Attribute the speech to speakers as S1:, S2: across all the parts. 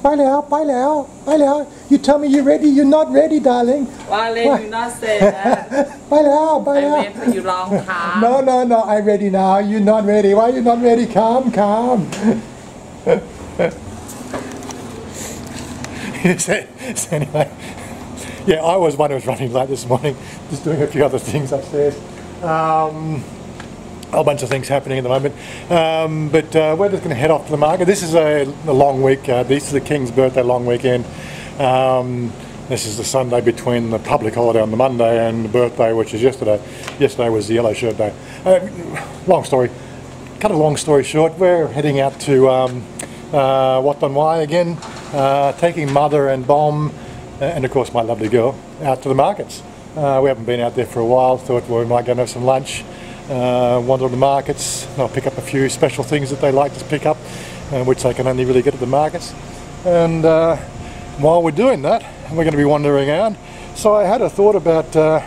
S1: ไปแล้วไปแล้วไปแล้ว You tell me you're ready. You're not ready, darling.
S2: Wale, you not say that.
S1: ไปแล้วไปแล้ว
S2: I wait for you long time.
S1: No. I'm ready now. You're not ready. Why you not ready? Come. So anyway, yeah, I was one who was running late this morning, just doing a few other things upstairs. A whole bunch of things happening at the moment, but we're just going to head off to the market. This is a long week. This is the King's birthday long weekend. This is the Sunday between the public holiday on the Monday and the birthday, which is yesterday. Yesterday was the yellow shirt day. Cut a long story short, we're heading out to Wat Don Wai again, taking Mother and Bom, and of course my lovely girl, out to the markets. We haven't been out there for a while, thought we might go and have some lunch. Wander the markets. I'll pick up a few special things that they like to pick up, which they can only really get at the markets. And while we're doing that, we're going to be wandering around. So I had a thought about a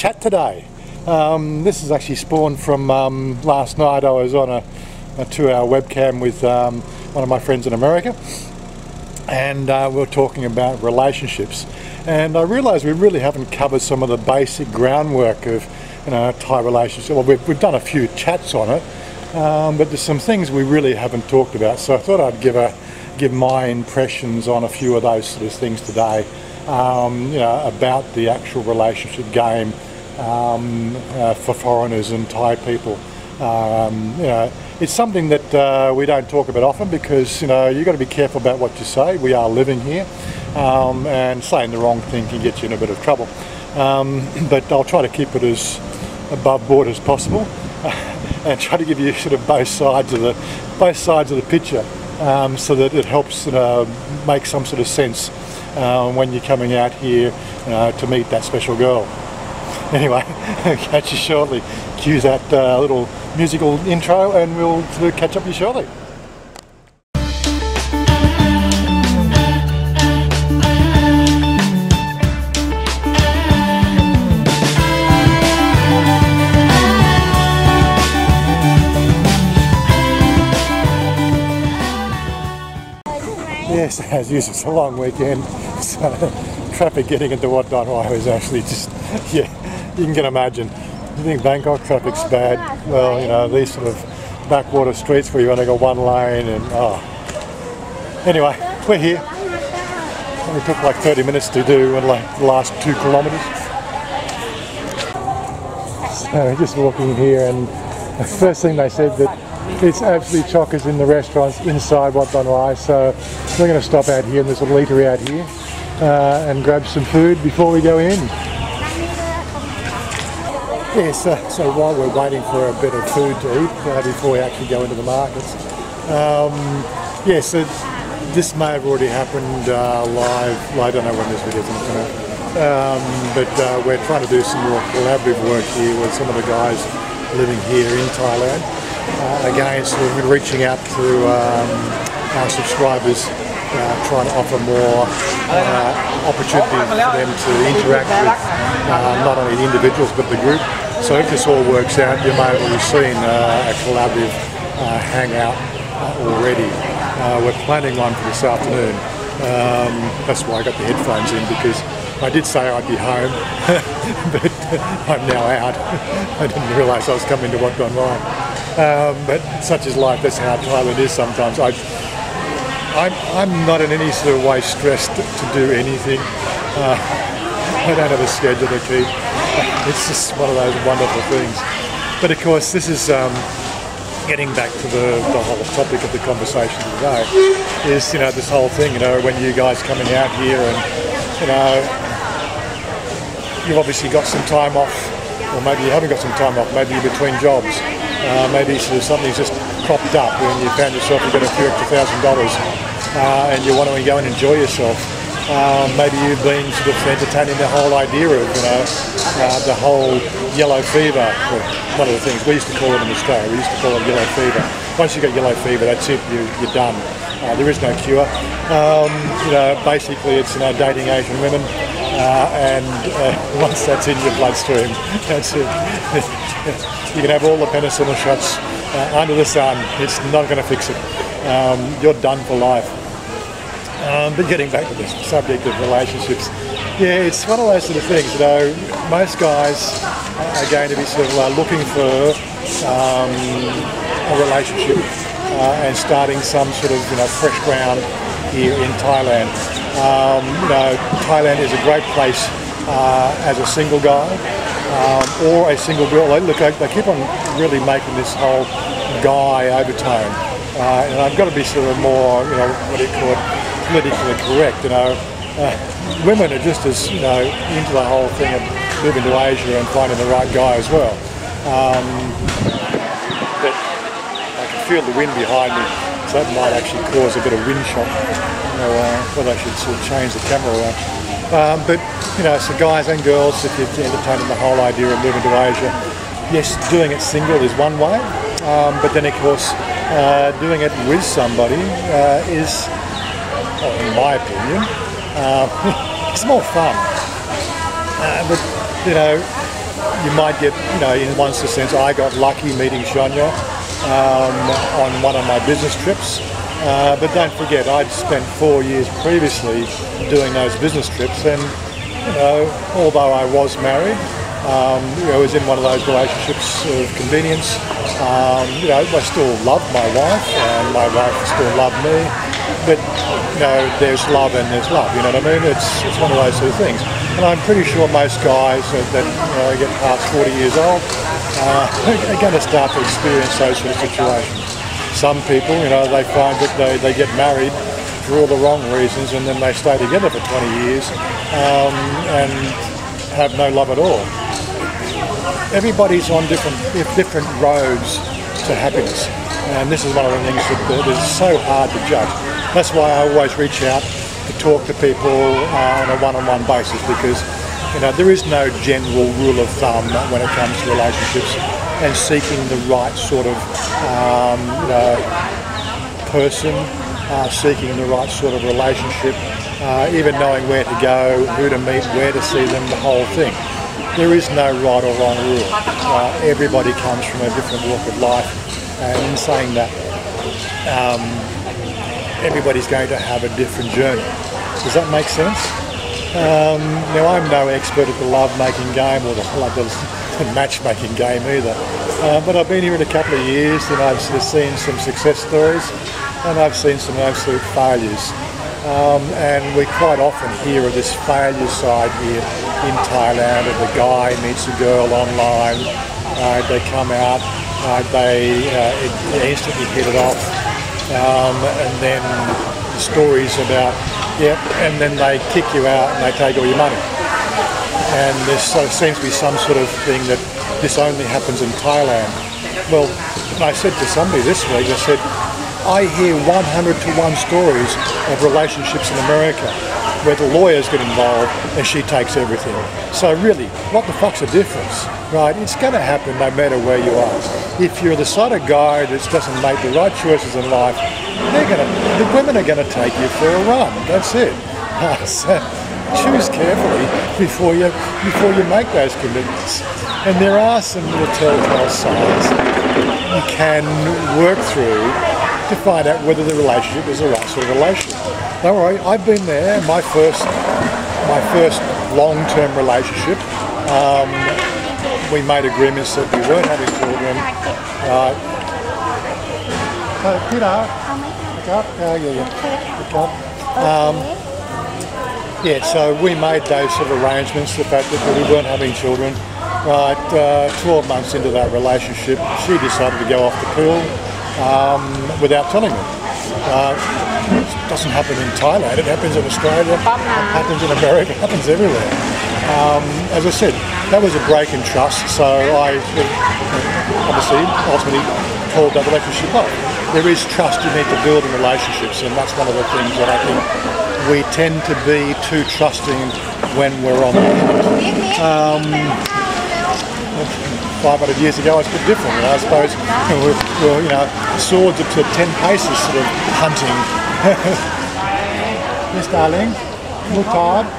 S1: chat today. This is actually spawned from last night. I was on a 2-hour webcam with one of my friends in America, and we were talking about relationships. And I realised we really haven't covered some of the basic groundwork of Thai relationship. Well, we've done a few chats on it, but there's some things we really haven't talked about. So I thought I'd give my impressions on a few of those sort of things today. About the actual relationship game for foreigners and Thai people. It's something that we don't talk about often because you've got to be careful about what you say. We are living here, and saying the wrong thing can get you in a bit of trouble. But I'll try to keep it as above board as possible, and try to give you sort of both sides of the picture, so that it helps make some sort of sense when you're coming out here to meet that special girl. Anyway, catch you shortly. Cue that little musical intro, and we'll catch up with you shortly. Yes, as usual, it's a long weekend, so traffic getting into Wat Don Wai was actually just, yeah, you can imagine. You think Bangkok traffic's bad, well, these sort of backwater streets where you only got one lane and, Anyway, we're here. It took like 30 minutes to do like the last 2 kilometres. So just walking in here, and the first thing they said that it's absolutely chockers in the restaurants inside Wat Don Wai, so we're going to stop out here in this little eatery out here and grab some food before we go in. Yes, so while we're waiting for a bit of food to eat before we actually go into the markets, so this may have already happened live. Well, I don't know when this video is going to come out, but we're trying to do some more collaborative work here with some of the guys living here in Thailand. Again, so we've been reaching out to our subscribers, trying to offer more opportunities for them to interact with not only the individuals but the group. So if this all works out, you may have already seen a collaborative hangout already. We're planning one for this afternoon. That's why I got the headphones in, because I did say I'd be home, but I'm now out. I didn't realise I was coming to Wat Don Wai. But such is life, that's how Thailand is sometimes. I'm not in any sort of way stressed to do anything. I don't have a schedule to keep. It's just one of those wonderful things. But of course, this is getting back to the whole topic of the conversation today, is this whole thing, when you guys coming out here and you've obviously got some time off, or maybe you haven't got some time off, maybe you're between jobs, maybe sort of something's just cropped up and you found yourself, you've got a few extra $1,000 and you want to go and enjoy yourself. Maybe you've been sort of entertaining the whole idea of, the whole yellow fever. Well, one of the things we used to call it in Australia, we used to call it yellow fever. Once you get yellow fever, that's it, you're done. There is no cure. Basically it's dating Asian women, and once that's in your bloodstream, that's it. You can have all the penicillin shots under the sun, it's not going to fix it. You're done for life. But getting back to the subject of relationships, yeah, it's one of those sort of things. You know, most guys are going to be sort of looking for a relationship and starting some sort of fresh ground here in Thailand. Thailand is a great place as a single guy or a single girl. They keep on really making this whole guy overtone, and I've got to be sort of more, what do you call it, politically correct. Women are just as into the whole thing of moving to Asia and finding the right guy as well. But I can feel the wind behind me, so that might actually cause a bit of wind shock. Whether I should sort of change the camera around. But so guys and girls, if you're entertaining the whole idea of moving to Asia, yes, doing it single is one way, but then of course doing it with somebody is, in my opinion, it's more fun. But you might get, in one sense, I got lucky meeting Chanya on one of my business trips. But don't forget, I'd spent 4 years previously doing those business trips, and although I was married, I was in one of those relationships of convenience. I still loved my wife, and my wife still loved me. But there's love and there's love. You know what I mean? It's one of those sort of things. And I'm pretty sure most guys that get past 40 years old are going to start to experience those sort of situations. Some people, they find that they get married for all the wrong reasons, and then they stay together for 20 years and have no love at all. Everybody's on different roads to happiness, and this is one of the things that is so hard to judge. That's why I always reach out to talk to people on a one-on-one basis, because there is no general rule of thumb when it comes to relationships and seeking the right sort of person, seeking the right sort of relationship, even knowing where to go, who to meet, where to see them, the whole thing. There is no right or wrong rule. Everybody comes from a different walk of life, and in saying that, everybody's going to have a different journey. Does that make sense? Now, I'm no expert at the love-making game or the matchmaking game either, but I've been here in a couple of years, and I've seen some success stories, and I've seen some absolute failures. And we quite often hear of this failure side here in Thailand, of the guy meets a girl online, they come out, they instantly hit it off, and then the stories about, and then they kick you out and they take all your money. And there seems to be some sort of thing that this only happens in Thailand. Well, I said to somebody this week, I said, I hear 100-to-1 stories of relationships in America where the lawyers get involved and she takes everything. So really, what the fuck's the difference, right? It's going to happen no matter where you are. If you're the sort of guy that doesn't make the right choices in life, the women are going to take you for a run. That's it. So choose carefully before you make those commitments. And there are some little telltale signs you can work through to find out whether the relationship is the right sort of relationship. Don't worry, I've been there. My first long-term relationship, we made agreements that we weren't having children. So we made those sort of arrangements, the fact that we weren't having children. 12 months into that relationship, she decided to go off the pill without telling me. It doesn't happen in Thailand, it happens in Australia, it happens in America, it happens everywhere. As I said, that was a break in trust, so I ultimately called that relationship off. There is trust you need to build in relationships, and that's one of the things that I think we tend to be too trusting when we're on the 500 years ago, it's a bit different. I suppose we're swords up to 10 paces, sort of hunting. Yes, darling. Mutard.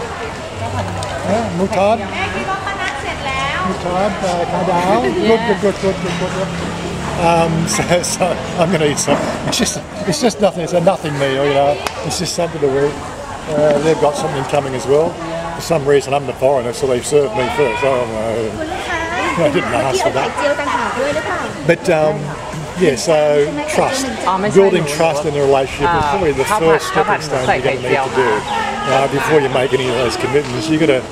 S1: Mutard. Mutard. Good. So I'm going to eat some. It's just nothing. It's a nothing meal, you know. It's just something to eat. They've got something coming as well. For some reason, I'm the foreigner, so they served me first. Oh no, I didn't ask for that. But yeah, so trust, building trust in a relationship is probably the first stepping stone you're going to need to do before you make any of those commitments. You got to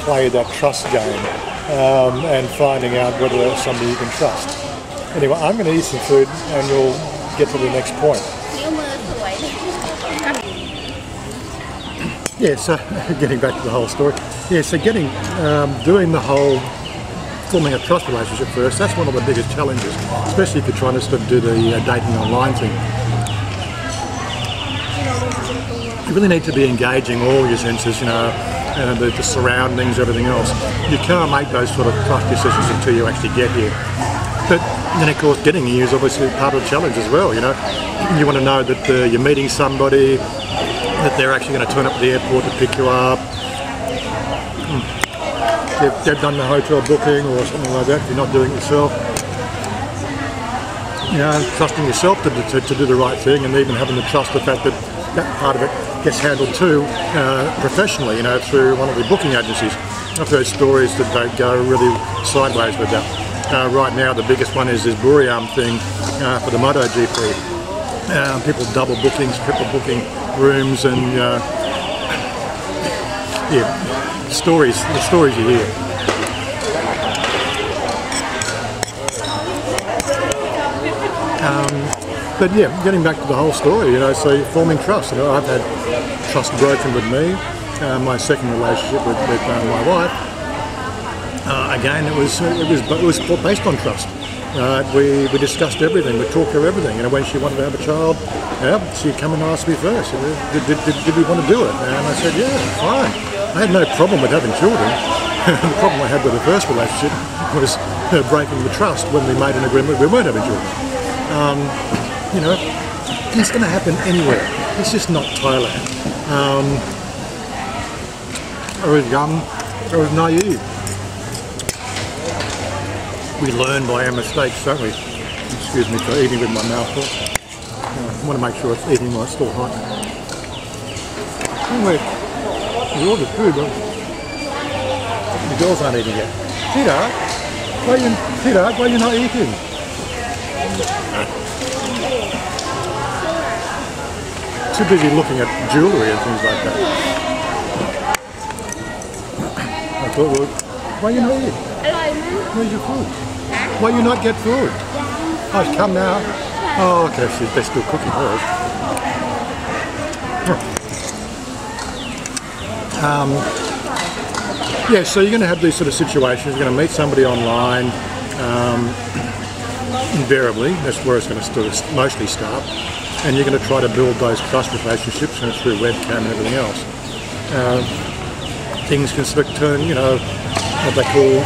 S1: play that trust game and finding out whether that's somebody you can trust. Anyway, I'm going to eat some food and we'll get to the next point. Yeah, so getting back to the whole story. Yeah, so doing the whole forming a trust relationship first, that's one of the biggest challenges, especially if you're trying to sort of do the dating online thing. You really need to be engaging all your senses, you know, the surroundings, everything else. You can't make those sort of trust decisions until you actually get here. But then, of course, getting here is obviously part of the challenge as well, you know. You want to know that you're meeting somebody, that they're actually going to turn up at the airport to pick you up. They've done the hotel booking or something like that, if you're not doing it yourself. You know, trusting yourself to do the right thing, and even having to trust the fact that that part of it gets handled too professionally, you know, through one of the booking agencies. I've heard stories that don't go really sideways with that. Right now the biggest one is this Buriam thing for the MotoGP. People double bookings, triple booking rooms, and yeah, the stories you hear. But yeah, getting back to the whole story, you know, so forming trust. You know, I've had trust broken with me. My second relationship with my wife. Again, it was based on trust. We discussed everything. We talked through everything. You know, when she wanted to have a child, yeah, she'd come and ask me first. You know, did we want to do it? And I said, yeah, fine. I had no problem with having children. The problem I had with the first relationship was breaking the trust when we made an agreement we weren't having children. You know, it's going to happen anywhere. It's just not Thailand. I was young. I was naive. We learn by our mistakes, don't we? Excuse me for eating with my mouth full. I want to make sure it's eating while it's still hot. Anyway, we ordered food, but the girls aren't eating yet. Tita, why are you not eating? Too busy looking at jewellery and things like that. I thought, well, why are you not eating? Where's your food? Why you not get food? Oh, it's come now. Oh, okay, they're still cooking hers. Yeah, so you're going to have these sort of situations. You're going to meet somebody online. Invariably, that's where it's going to mostly start. And you're going to try to build those trust relationships through webcam and everything else. Things can sort of turn, you know, what they call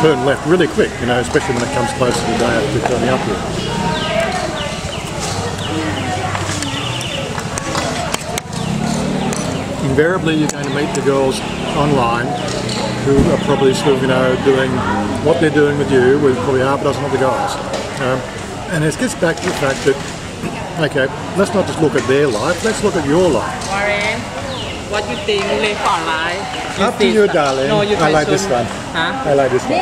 S1: turn left really quick, you know, especially when it comes close to the day after turning up here. Invariably, you're going to meet the girls online who are probably sort of, you know, doing what they're doing with you with probably half a dozen other guys. And it gets back to the fact that, okay, let's not just look at their life, let's look at your life.
S2: Warren, what you think live online?
S1: Up to you, darling.
S2: No, you
S1: I like this one.
S2: Huh?
S1: I like this one.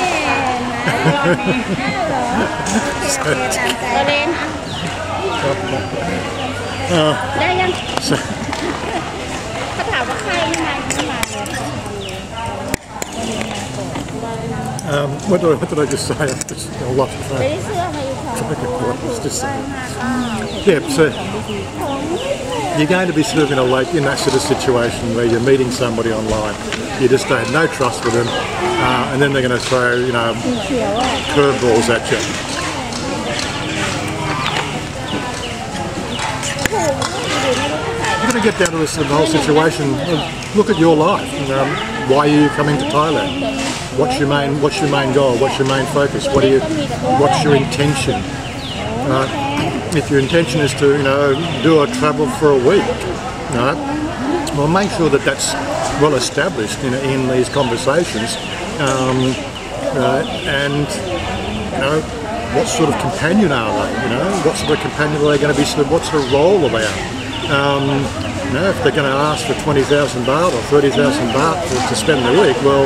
S1: What did I just say? I lost the phone. Yeah, so you're going to be sort of in that sort of situation where you're meeting somebody online. You just have no trust with them, and then they're going to throw, you know, curveballs at you. You're going to get down to this whole situation. Look at your life. Why are you coming to Thailand? What's your main goal? What's your main focus? What's your intention? If your intention is to, you know, do a travel for a week, well, make sure that that's well established in these conversations, and you know, what sort of companion are they? You know, what sort of companion are they going to be? Sort of, what sort of role are they at? You know, if they're going to ask for 20,000 baht or 30,000 baht to spend the week, well,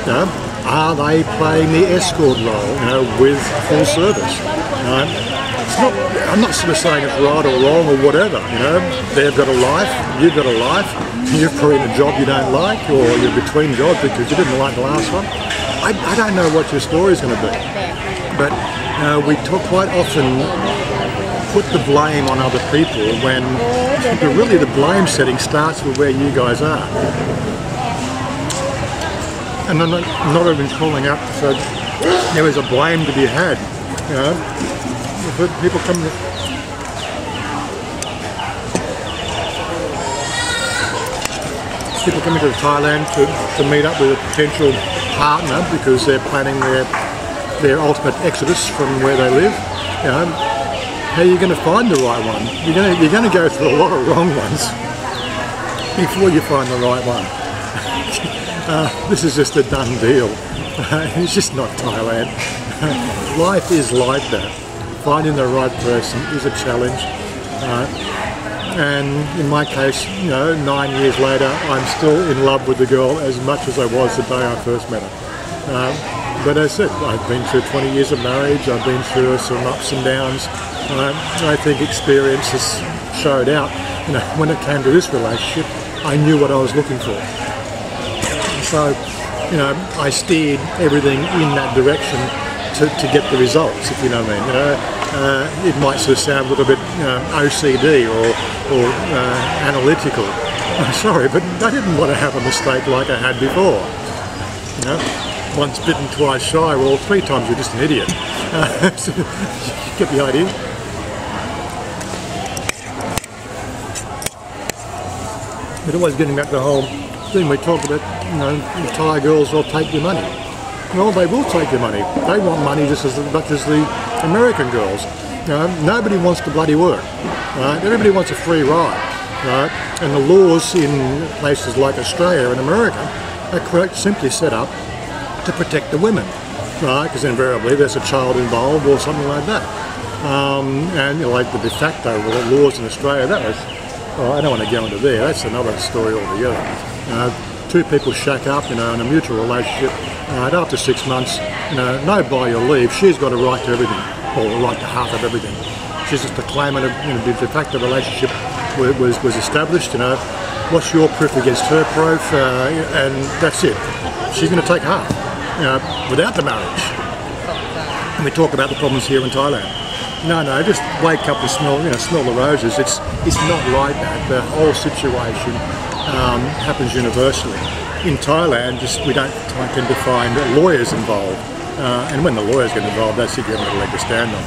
S1: you know, are they playing the escort role? You know, with full service? You know, it's not. I'm not sort of saying it's right or wrong or whatever. You know, they've got a life, you've got a life. You're probably in a job you don't like, or you're between jobs because you didn't like the last one. I don't know what your story is going to be, but we quite often put the blame on other people when really the blame setting starts with where you guys are. And I'm not even calling out so there is a blame to be had. You know, people come. People coming to Thailand to meet up with a potential partner because they're planning their ultimate exodus from where they live. You know, how are you going to find the right one? You're going to go through a lot of wrong ones before you find the right one. This is just a done deal. It's just not Thailand. Life is like that. Finding the right person is a challenge. And in my case, you know, 9 years later, I'm still in love with the girl as much as I was the day I first met her. But as I said, I've been through 20 years of marriage, I've been through some ups and downs. I think experience has showed out. You know, when it came to this relationship, I knew what I was looking for. So, you know, I steered everything in that direction to get the results, if you know what I mean. You know, it might sort of sound a little bit OCD or analytical. I'm sorry, but I didn't want to have a mistake like I had before. You know, once bitten, twice shy. Well, 3 times you're just an idiot. So you get the idea. But always getting back to the whole thing we talked about. You know, the Thai girls will take your money. Well, they will take your money. They want money just as much as the American girls. You know, nobody wants to bloody work. Right? Everybody wants a free ride. Right? And the laws in places like Australia and America are quite simply set up to protect the women. Right? Because invariably there's a child involved or something like that. And you know, like the de facto laws in Australia, that was, well, I don't want to go into there. That's another story altogether. 2 people shack up, you know, in a mutual relationship. And after 6 months, you know, no buy or leave, she's got a right to everything, or a right to half of everything. She's just the claimant of, you know, the fact the relationship was established, you know, what's your proof against her proof, and that's it. She's going to take half, you know, without the marriage. And we talk about the problems here in Thailand. No, just wake up and smell the roses. It's not like that. The whole situation happens universally. In Thailand, we don't tend to find lawyers involved, and when the lawyers get involved, that's it, you haven't got a leg to stand on.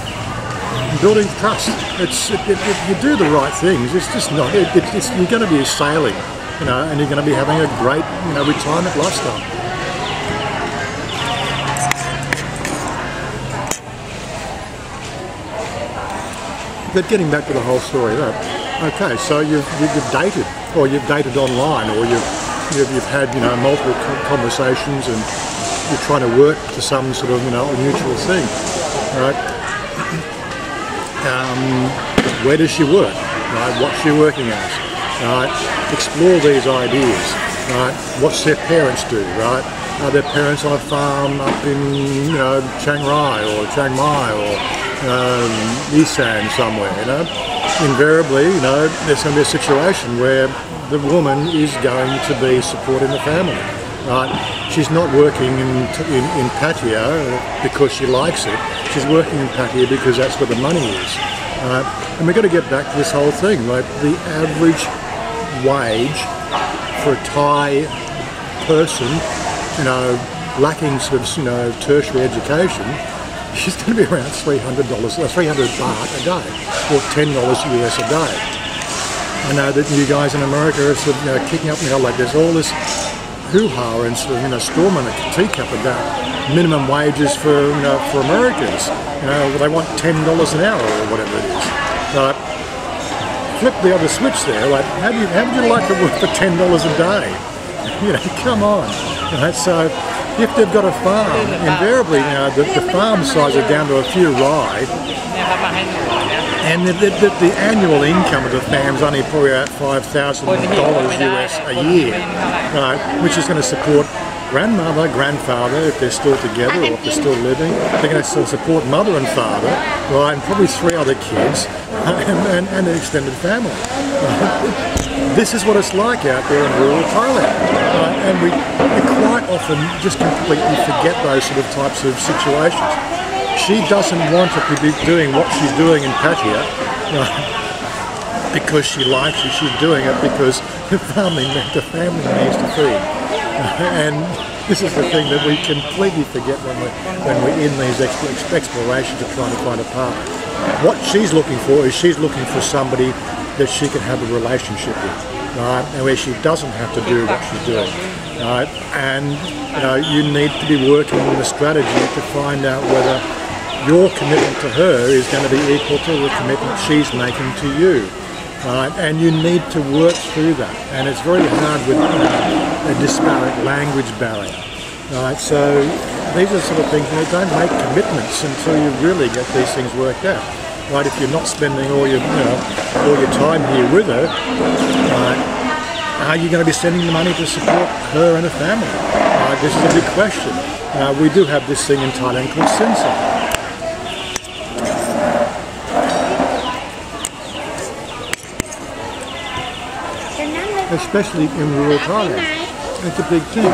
S1: Building trust. You do the right things. It's just not. You're going to be sailing, you know, and you're going to be having a great, you know, retirement lifestyle. But getting back to the whole story, okay, so you've dated, or you've dated online, or you've had, you know, multiple conversations, and you're trying to work to some sort of, you know, a mutual thing, right? Where does she work? Right? What's she working as? Right? Explore these ideas. Right? What's their parents do? Right? Are their parents on a farm up in, you know, Chiang Rai or Chiang Mai or Isan somewhere? You know, invariably, you know, there's going to be a situation where the woman is going to be supporting the family. Right? She's not working in patio because she likes it. She's working in patio because that's where the money is. And we've got to get back to this whole thing. Like, the average wage for a Thai person, you know, lacking sort of, you know, tertiary education, is going to be around $300 baht a day, or $10 US a day. I know that you guys in America are sort of, you know, kicking up, you know, like there's all this hoo-ha and sort of, you know, storm in a teacup about minimum wages for, you know, for Americans. You know, they want $10 an hour or whatever it is. Flip the other switch there. Like, how would you like to work for $10 a day? You know, come on. You know, so if they've got a farm, invariably now the farm size are down to a few rye, and the annual income of the fam's only probably about $5,000 US a year, right, which is going to support grandmother, grandfather, if they're still together or if they're still living. They're going to still support mother and father, right, and probably 3 other kids, and an extended family. This is what it's like out there in rural Thailand, and we quite often just completely forget those sort of types of situations. She doesn't want to be doing what she's doing in Pattaya because she likes it. She's doing it because the family needs to feed. And this is the thing that we completely forget when we're in these explorations of trying to find a partner. What she's looking for is she's looking for somebody that she can have a relationship with, right? And where she doesn't have to do what she's doing, right? And you need to be working on the strategy to find out whether your commitment to her is going to be equal to the commitment she's making to you, right? And you need to work through that. And it's very hard with a disparate language barrier, right? So these are sort of things, don't make commitments until you really get these things worked out. Right, if you're not spending all your time here with her, are you going to be sending the money to support her and her family? This is a big question. We do have this thing in Thailand called Sinsa. Especially in rural Thailand, it's a big thing.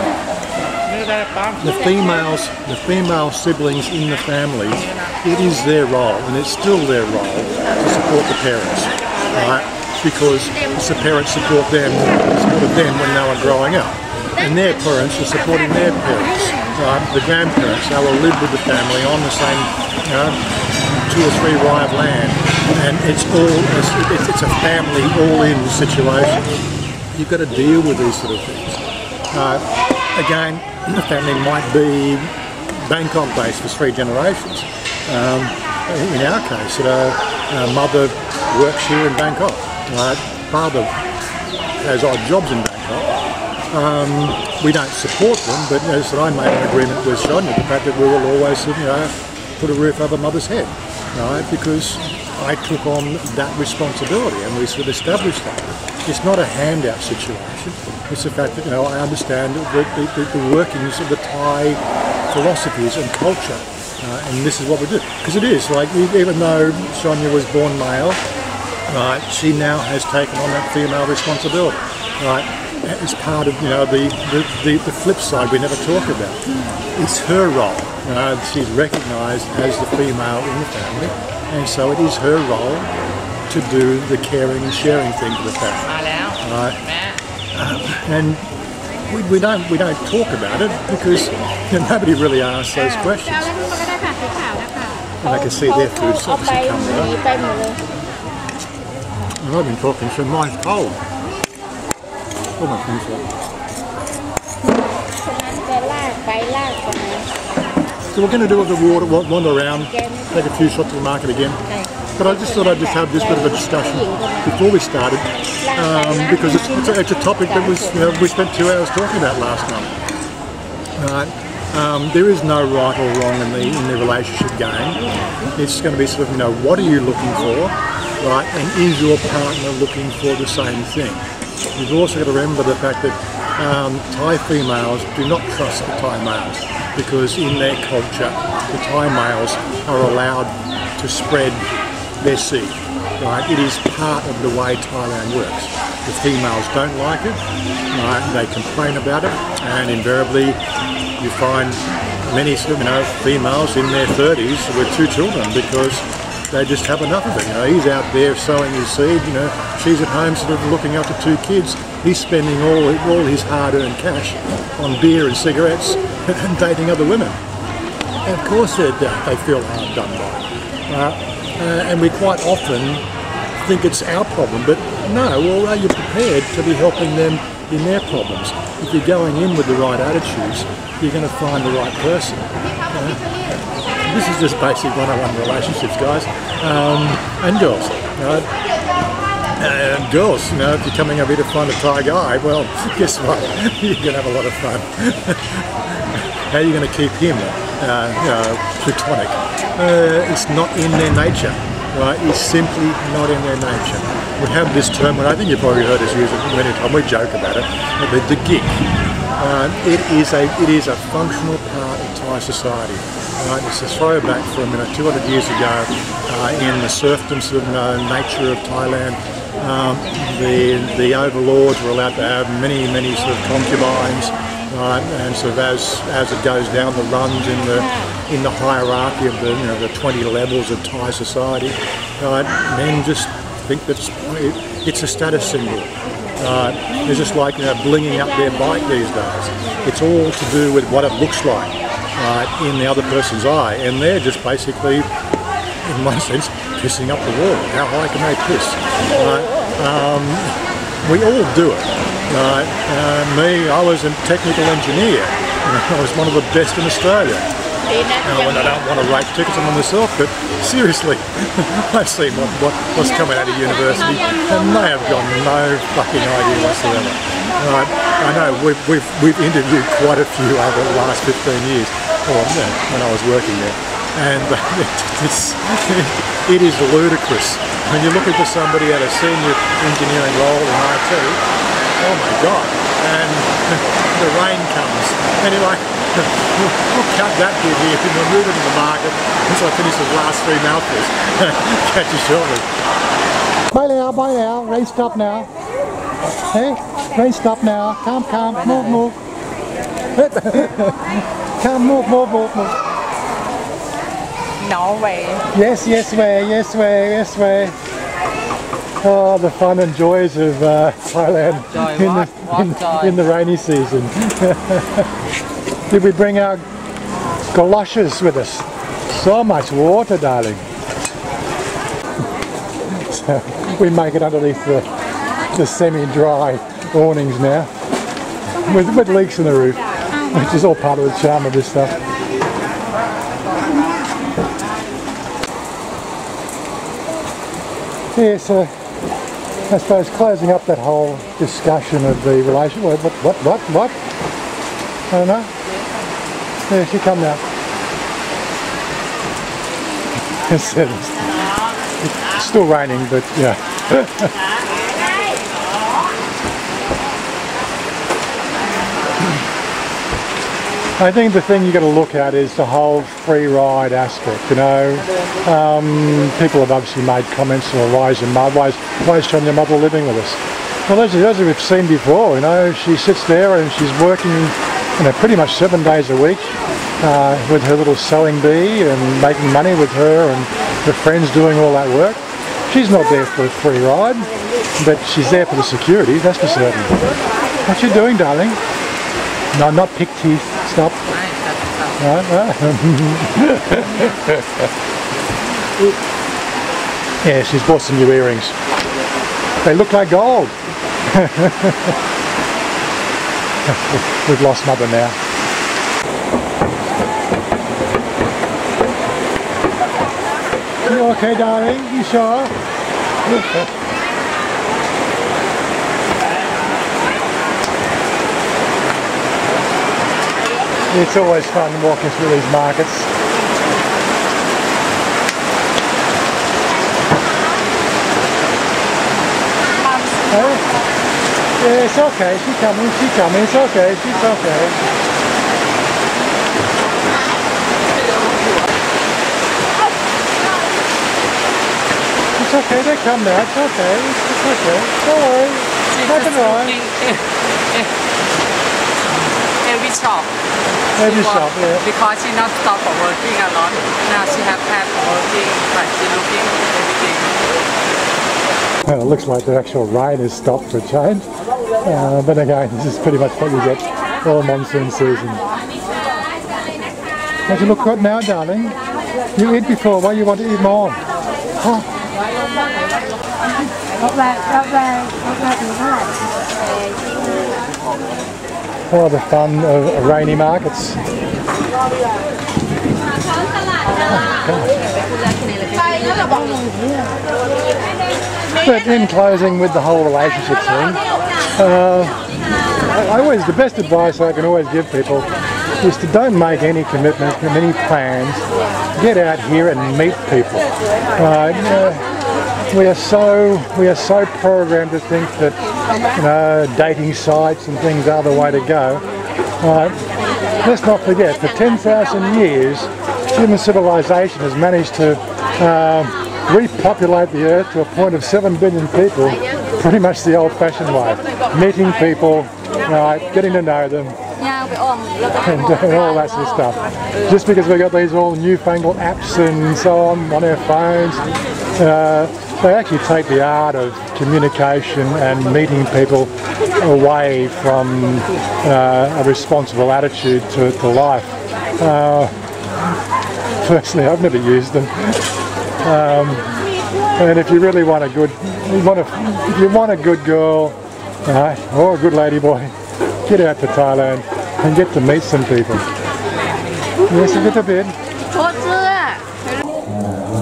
S1: The female siblings in the family, it is their role, and it's still their role to support the parents, right? Because it's the parents supported them when they were growing up, and their parents are supporting their parents, right? The grandparents, they will live with the family on the same, 2 or 3 rye of land, and it's a family all-in situation. You've got to deal with these sort of things. Again, the family might be Bangkok based for 3 generations. In our case, mother works here in Bangkok. Father has odd jobs in Bangkok. We don't support them, but as I made an agreement with Chanya, the fact that we will always put a roof over mother's head, right? Because I took on that responsibility, and we sort of established that. It's not a handout situation. It's the fact that I understand the workings of the Thai philosophies and culture, and this is what we do. Because it is like, even though Chanya was born male, right, she now has taken on that female responsibility, right? It's part of the flip side we never talk about. It's her role. She's recognised as the female in the family, and so it is her role to do the caring and sharing thing for the family. Right? And we don't talk about it because nobody really asks those questions. And I can see their food's obviously coming out. And I've been talking, so mine's cold. Oh my things are. So we're going to do a wander around, take a few shots of the market again. But I just thought I'd just have this bit of a discussion before we started, because it's a topic that was we spent 2 hours talking about last night. Right? There is no right or wrong in the relationship game. It's going to be sort of what are you looking for, right? And is your partner looking for the same thing? You've also got to remember the fact that Thai females do not trust the Thai males, because in their culture the Thai males are allowed to spread their seed, right? It is part of the way Thailand works. The females don't like it, right? They complain about it, and invariably you find many females in their 30s with 2 children because they just have enough of it. He's out there sowing his seed, she's at home sort of looking after 2 kids. He's spending all his hard-earned cash on beer and cigarettes and dating other women. And of course they feel hard done by. And we quite often think it's our problem, but no, well, are you prepared to be helping them in their problems? If you're going in with the right attitudes, you're going to find the right person. This is just basic 101 relationships, guys, and girls. Girls, if you're coming over here to find a Thai guy, well, guess what? You're going to have a lot of fun. how are you going to keep him plutonic? It's not in their nature, right? It's simply not in their nature. We have this term, and I think you've probably heard us use it many times, we joke about it, the gig. It is a functional part of Thai society. It's a throwback from 200 years ago in the serfdom sort of nature of Thailand. The overlords were allowed to have many sort of concubines, and sort of as it goes down the rungs in the hierarchy of the 20 levels of Thai society, men just think that it's a status symbol. It's just like blinging up their bike these days. It's all to do with what it looks like in the other person's eye, and they're just basically, in one sense, pissing up the world. How high can they piss? We all do it. Me, I was a technical engineer. I was one of the best in Australia. When I don't want to write tickets on myself, but seriously, I've seen what's coming out of university, and they have got no fucking idea whatsoever. I know we've interviewed quite a few over the last 15 years, when I was working there, and it is ludicrous. When you're looking for somebody at a senior engineering role in IT, oh my God, and the rain comes. Anyway, we'll cut that bit here and we'll move it to the market once I finish the last 3 mouthfuls. Catch you shortly. Bye now, rain stop now. Hey, rain stop now. Come, move. Come, move.
S2: No way.
S1: Yes way. Oh, the fun and joys of Thailand in the rainy season. Did we bring our galoshes with us? So much water, darling. So we make it underneath the semi-dry awnings now, with leaks in the roof, which is all part of the charm of this stuff. Yeah, so I suppose closing up that whole discussion of the relationship. What? I don't know. There she come now. It's still raining, but yeah. I think the thing you've got to look at is the whole free ride aspect, people have obviously made comments on why is Chanya mother living with us? Well, as we've seen before, she sits there and she's working pretty much 7 days a week with her little sewing bee and making money with her and her friends doing all that work. She's not there for a free ride, but she's there for the security, that's for certain. What you doing, darling? No, not pick teeth. Stop. Yeah, she's bought some new earrings. They look like gold. We've lost mother now. You okay, darling? You sure? It's always fun walking through these markets. Yeah, it's okay, she's coming, it's okay, she's okay. It's okay, they come now, it's okay, don't worry, nothing wrong.
S2: Every shop.
S1: Every shop, yeah.
S2: Because she not stop for working a lot. Now she have had working, but she looking everything.
S1: Well, it looks like the actual rain has stopped for a change. But again, this is pretty much what you get all monsoon season. Don't you look good now, darling? You eat before, why you want to eat more? Huh? Oh, the fun of rainy markets. But in closing with the whole relationship thing, the best advice I can always give people is to don't make any commitments, any plans. Get out here and meet people. We are so programmed to think that dating sites and things are the way to go. Let's not forget, for 10,000 years, human civilization has managed to repopulate the earth to a point of 7 billion people, pretty much the old-fashioned way. Meeting people, getting to know them, and doing all that sort of stuff. Just because we've got these all newfangled apps and so on our phones, they actually take the art of communication and meeting people away from a responsible attitude to life. Personally, I've never used them. And if you really want a good, if you want a good girl or a good lady boy, get out to Thailand and get to meet some people. Yes, a little bit.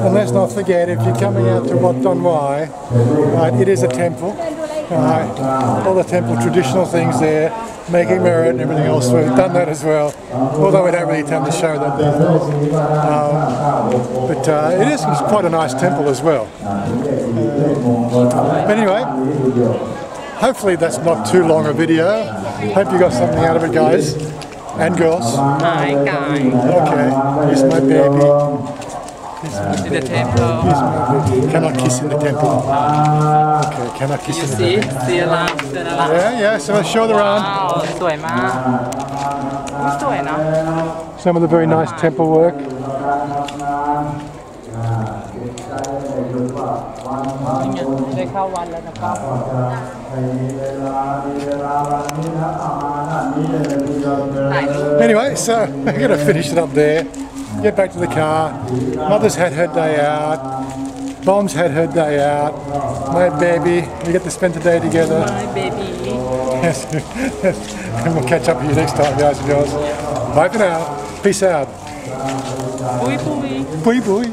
S1: And let's not forget, if you're coming out to Wat Don Wai, it is a temple. All the temple traditional things there, making merit and everything else, we've done that as well. Although we don't really tend to show that these days. But it is quite a nice temple as well. But anyway, hopefully that's not too long a video. Hope you got something out of it, guys and girls.
S2: Hi guys.
S1: Okay, here's my baby.
S2: In the temple.
S1: Cannot kiss in the temple. Okay, cannot kiss in the temple.
S2: See around.
S1: Yeah, so I'll show the round.
S2: Wow, สวยมาก สวยนะ
S1: Some of the very nice temple work. Anyway, so we're going to finish it up there. Get back to the car. Mother's had her day out. Mom's had her day out. My baby, we get to spend the day together.
S2: My baby.
S1: Yes. And we'll catch up with you next time, guys and girls. Bye for now. Peace out.
S2: Bui bui.
S1: Bui bui.